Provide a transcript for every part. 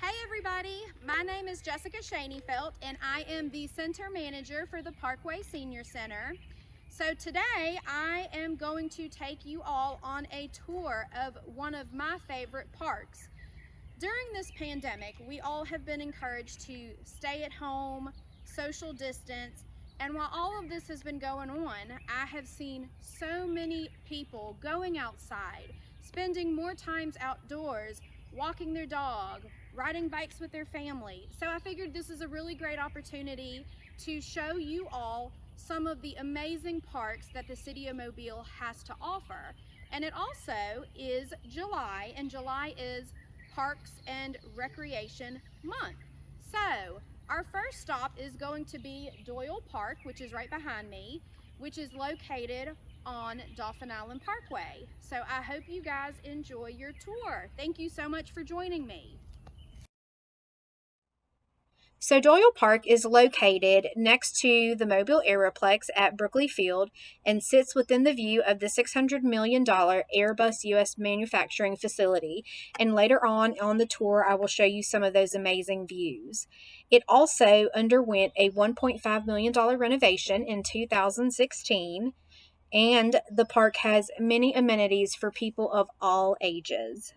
Hey everybody, my name is Jessica Shaneyfelt and I am the Center Manager for the Parkway Senior Center. So today I am going to take you all on a tour of one of my favorite parks. During this pandemic, we all have been encouraged to stay at home, social distance, and while all of this has been going on, I have seen so many people going outside, spending more times outdoors, walking their dog, riding bikes with their family. So I figured this is a really great opportunity to show you all some of the amazing parks that the City of Mobile has to offer. And it also is July, and July is Parks and Recreation Month. So our first stop is going to be Doyle Park, which is right behind me, which is located on Dauphin Island Parkway. So I hope you guys enjoy your tour. Thank you so much for joining me. So Doyle Park is located next to the Mobile Aeroplex at Brookley Field and sits within the view of the $600 million Airbus US manufacturing facility. And later on the tour, I will show you some of those amazing views. It also underwent a $1.5 million renovation in 2016, and the park has many amenities for people of all ages.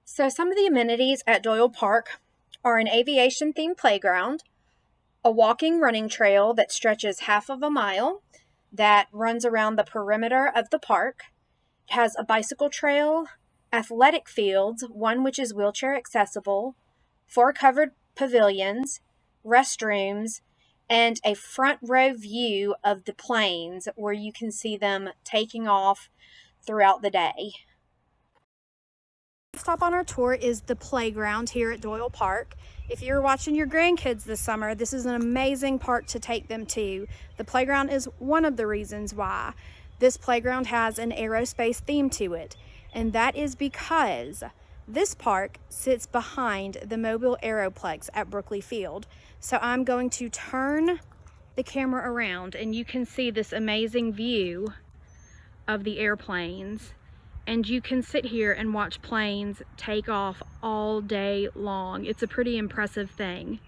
So some of the amenities at Doyle Park are an aviation-themed playground, a walking running trail that stretches half of a mile that runs around the perimeter of the park. It has a bicycle trail, athletic fields, one which is wheelchair accessible, 4 covered pavilions, restrooms, and a front row view of the planes where you can see them taking off throughout the day. Stop on our tour is the playground here at Doyle Park. If you're watching your grandkids this summer, this is an amazing park to take them to. The playground is one of the reasons why. This playground has an aerospace theme to it, and that is because this park sits behind the Mobile Aeroplex at Brookley Field. So I'm going to turn the camera around and you can see this amazing view of the airplanes. And you can sit here and watch planes take off all day long. It's a pretty impressive thing.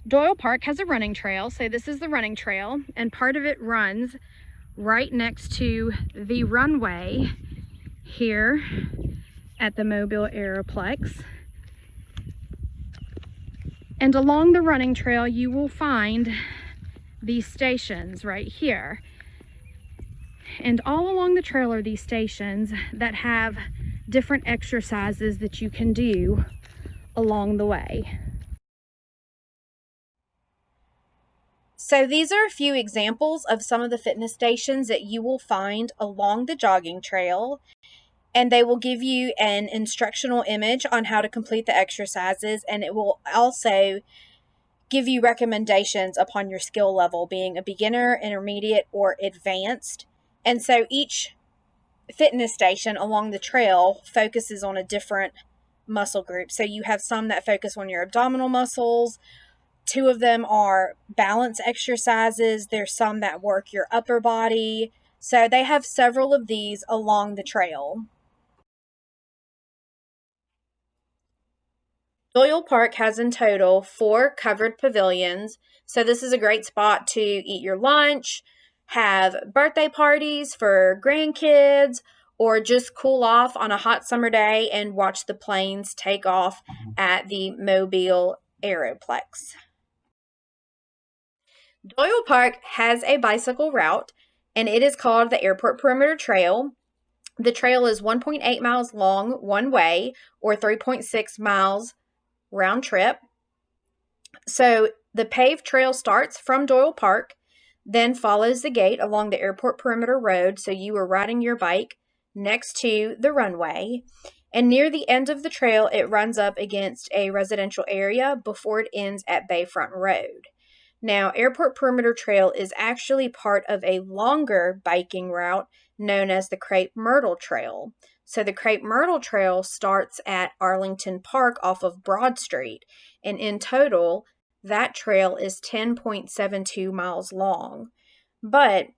Doyle Park has a running trail, so this is the running trail, and part of it runs right next to the runway here at the Mobile Aeroplex. And along the running trail, you will find these stations right here. And all along the trail are these stations that have different exercises that you can do along the way. So these are a few examples of some of the fitness stations that you will find along the jogging trail, and they will give you an instructional image on how to complete the exercises, and it will also give you recommendations upon your skill level, being a beginner, intermediate, or advanced. And so each fitness station along the trail focuses on a different muscle group. So you have some that focus on your abdominal muscles. 2 of them are balance exercises. There's some that work your upper body. So they have several of these along the trail. Doyle Park has in total 4 covered pavilions. So this is a great spot to eat your lunch, have birthday parties for grandkids, or just cool off on a hot summer day and watch the planes take off at the Mobile Aeroplex. Doyle Park has a bicycle route, and it is called the Airport Perimeter Trail. The trail is 1.8 miles long one way, or 3.6 miles round trip. So the paved trail starts from Doyle Park, then follows the gate along the Airport Perimeter Road, so you are riding your bike next to the runway. And near the end of the trail, it runs up against a residential area before it ends at Bayfront Road. Now, Airport Perimeter Trail is actually part of a longer biking route known as the Crepe Myrtle Trail. So the Crepe Myrtle Trail starts at Arlington Park off of Broad Street, and in total, that trail is 10.72 miles long. But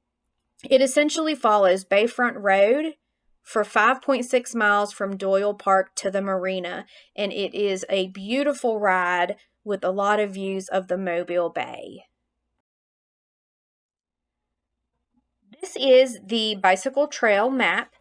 it essentially follows Bayfront Road for 5.6 miles from Doyle Park to the marina, and it is a beautiful ride with a lot of views of the Mobile Bay. This is the bicycle trail map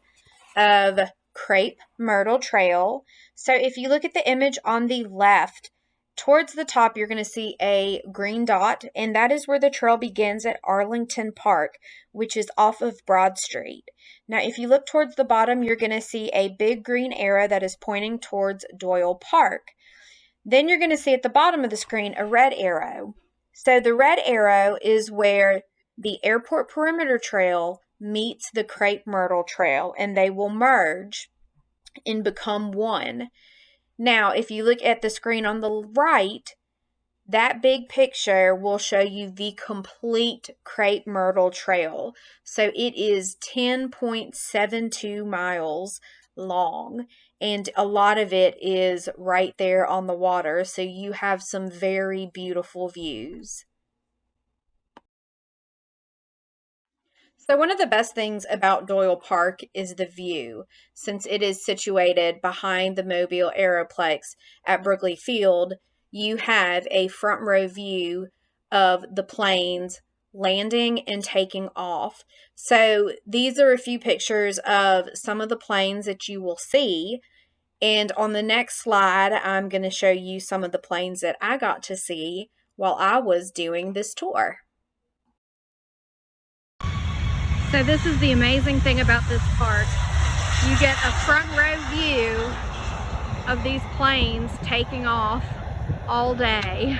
of Crepe Myrtle Trail. So if you look at the image on the left, towards the top, you're going to see a green dot, and that is where the trail begins at Arlington Park, which is off of Broad Street. Now, if you look towards the bottom, you're going to see a big green arrow that is pointing towards Doyle Park. Then you're going to see at the bottom of the screen a red arrow. So the red arrow is where the Airport Perimeter Trail meets the Crepe Myrtle Trail, and they will merge and become one. Now, if you look at the screen on the right, that big picture will show you the complete Crepe Myrtle Trail. So it is 10.72 miles long, and a lot of it is right there on the water, so you have some very beautiful views. So one of the best things about Doyle Park is the view, since it is situated behind the Mobile Aeroplex at Brookley Field. You have a front row view of the planes landing and taking off. So these are a few pictures of some of the planes that you will see. And on the next slide, I'm going to show you some of the planes that I got to see while I was doing this tour. So this is the amazing thing about this park. You get a front row view of these planes taking off all day.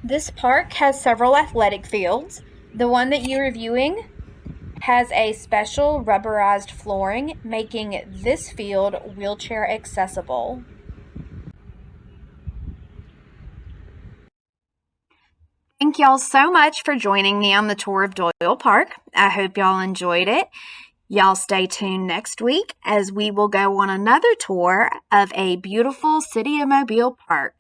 This park has several athletic fields. The one that you're viewing has a special rubberized flooring, making this field wheelchair accessible. Thank y'all so much for joining me on the tour of Doyle Park. I hope y'all enjoyed it. Y'all stay tuned next week as we will go on another tour of a beautiful City of Mobile park.